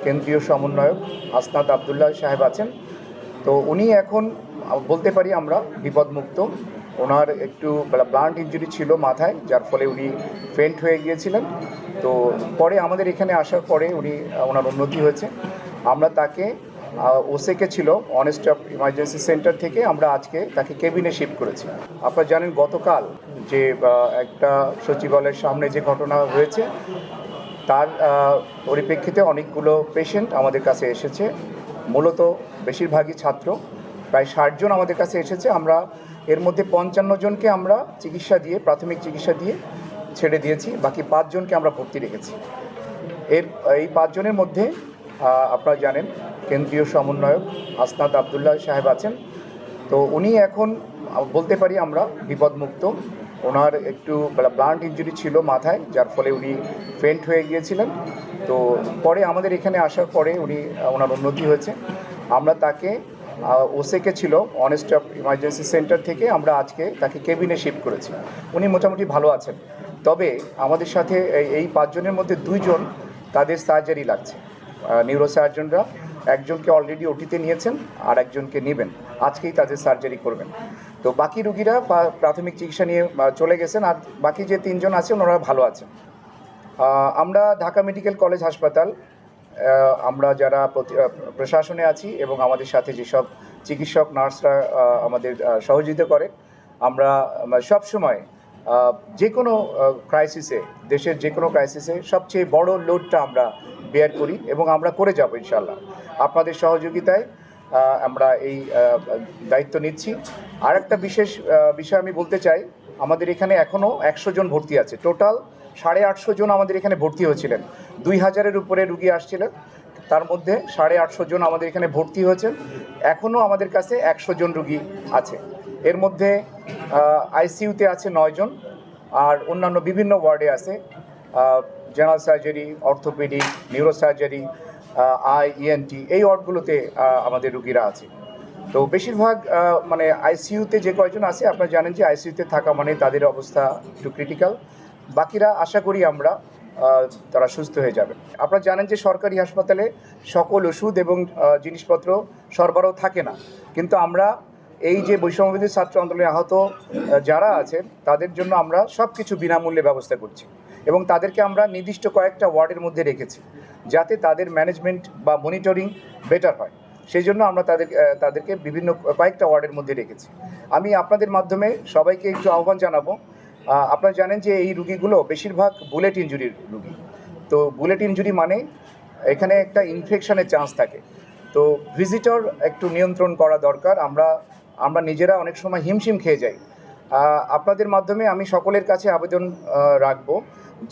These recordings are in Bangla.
কেন্দ্রীয় সমন্বয়ক আসনাদ আবদুল্লাহ সাহেব আছেন। তো উনি এখন বলতে পারি আমরা বিপদমুক্ত। ওনার একটু ব্লান্ট ইনজুরি ছিল মাথায়, যার ফলে উনি ফেন্ট হয়ে গিয়েছিলেন। তো পরে আমাদের এখানে আসার পরে ওনার উন্নতি হয়েছে। আমরা তাকে ওসেকে ছিল অন স্টপ ইমার্জেন্সি সেন্টার থেকে আমরা আজকে তাকে কেবিনে শিফট করেছি। আপনারা জানেন গতকাল যে একটা সচিবালয়ের সামনে যে ঘটনা হয়েছে, তার পরিপ্রেক্ষিতে অনেকগুলো পেশেন্ট আমাদের কাছে এসেছে, মূলত বেশিরভাগই ছাত্র। প্রায় 60 জন আমাদের কাছে এসেছে। আমরা এর মধ্যে 55 জনকে আমরা প্রাথমিক চিকিৎসা দিয়ে ছেড়ে দিয়েছি, বাকি 5 জনকে আমরা ভর্তি রেখেছি। এই 5 জনের মধ্যে আপনারা জানেন কেন্দ্রীয় সমন্বয়ক আসনাদ আবদুল্লাহ সাহেব আছেন। তো উনি এখন বলতে পারি আমরা বিপদমুক্ত। ওনার একটু ব্লান্ট ইনজুরি ছিল মাথায়, যার ফলে উনি ফেন্ট হয়ে গিয়েছিলেন। তো পরে আমাদের এখানে আসার পরে ওনার উন্নতি হয়েছে। আমরা তাকে ওসেকে ছিল অন স্টপ ইমার্জেন্সি সেন্টার থেকে আমরা আজকে তাকে কেবিনে শিফট করেছি। উনি মোটামুটি ভালো আছেন। তবে আমাদের সাথে এই 5 জনের মধ্যে 2 জন তাদের সার্জারি লাগছে। নিউরো সার্জনরা একজনকে অলরেডি ওটিতে নিয়েছেন, আর একজনকে নেবেন, আজকেই তাদের সার্জারি করবেন। তো বাকি রুগীরা প্রাথমিক চিকিৎসা নিয়ে চলে গেছেন, আর বাকি যে 3 জন আছেন ওনারা ভালো আছেন। আমরা ঢাকা মেডিকেল কলেজ হাসপাতাল, আমরা যারা প্রশাসনে আছি এবং আমাদের সাথে যেসব চিকিৎসক নার্সরা আমাদের সহযোগিতা করে, আমরা সবসময় যে কোনো ক্রাইসিসে, দেশের যে কোনো ক্রাইসিসে সবচেয়ে বড় লোডটা আমরা বেয়ার করি এবং আমরা করে যাব ইনশাল্লাহ। আপনাদের সহযোগিতায় আমরা এই দায়িত্ব নিচ্ছি। আর একটা বিশেষ বিষয় আমি বলতে চাই, আমাদের এখানে এখনও 100 জন ভর্তি আছে। টোটাল 850 জন আমাদের এখানে ভর্তি হয়েছিলেন। 2000-এর উপরে রুগী আসছিলেন, তার মধ্যে 850 জন আমাদের এখানে ভর্তি হয়েছেন। এখনও আমাদের কাছে 100 জন রুগী আছে। এর মধ্যে আইসিইউতে আছে 9 জন, আর অন্যান্য বিভিন্ন ওয়ার্ডে আছে general surgery, orthopaedic, neuro surgery, ENT, এই ওয়ার্ডগুলোতে আমাদের রুগীরা আছে। তো বেশিরভাগ আইসিইউতে যে কয়জন আছে, আপনারা জানেন যে আইসিইউতে থাকা মানে তাদের অবস্থা একটু ক্রিটিক্যাল। বাকিরা আশা করি আমরা তারা সুস্থ হয়ে যাবে। আপনারা জানেন যে সরকারি হাসপাতালে সকল ওষুধ এবং জিনিসপত্র সরবরাহ থাকে না, কিন্তু আমরা এই যে বৈষম্যবিরোধী ছাত্র আন্দোলনে আহত যারা আছেন তাদের জন্য আমরা সব কিছু বিনামূল্যে ব্যবস্থা করছি এবং তাদেরকে আমরা নির্দিষ্ট কয়েকটা ওয়ার্ডের মধ্যে রেখেছি, যাতে তাদের ম্যানেজমেন্ট বা মনিটরিং বেটার হয়। সেই জন্য আমরা তাদেরকে বিভিন্ন কয়েকটা ওয়ার্ডের মধ্যে রেখেছি। আমি আপনাদের মাধ্যমে সবাইকে একটু আহ্বান জানাবো। আপনারা জানেন যে এই রুগীগুলো বেশিরভাগ বুলেট ইনজুরির রুগী। তো বুলেট ইনজুরি মানে এখানে একটা ইনফেকশনের চান্স থাকে। তো ভিজিটর একটু নিয়ন্ত্রণ করা দরকার। আমরা নিজেরা অনেক সময় হিমশিম খেয়ে যাই। আপনাদের মাধ্যমে আমি সকলের কাছে আবেদন রাখব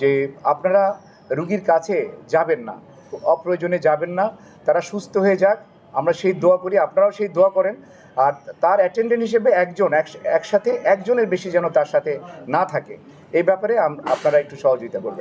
যে আপনারা রুগীর কাছে যাবেন না, অপ্রয়োজনে যাবেন না। তারা সুস্থ হয়ে যাক, আমরা সেই দোয়া করি, আপনারাও সেই দোয়া করেন। আর তার অ্যাটেন্ডেন্ট হিসেবে একসাথে একজনের বেশি যেন তার সাথে না থাকে, এই ব্যাপারে আপনারা একটু সহযোগিতা করবেন।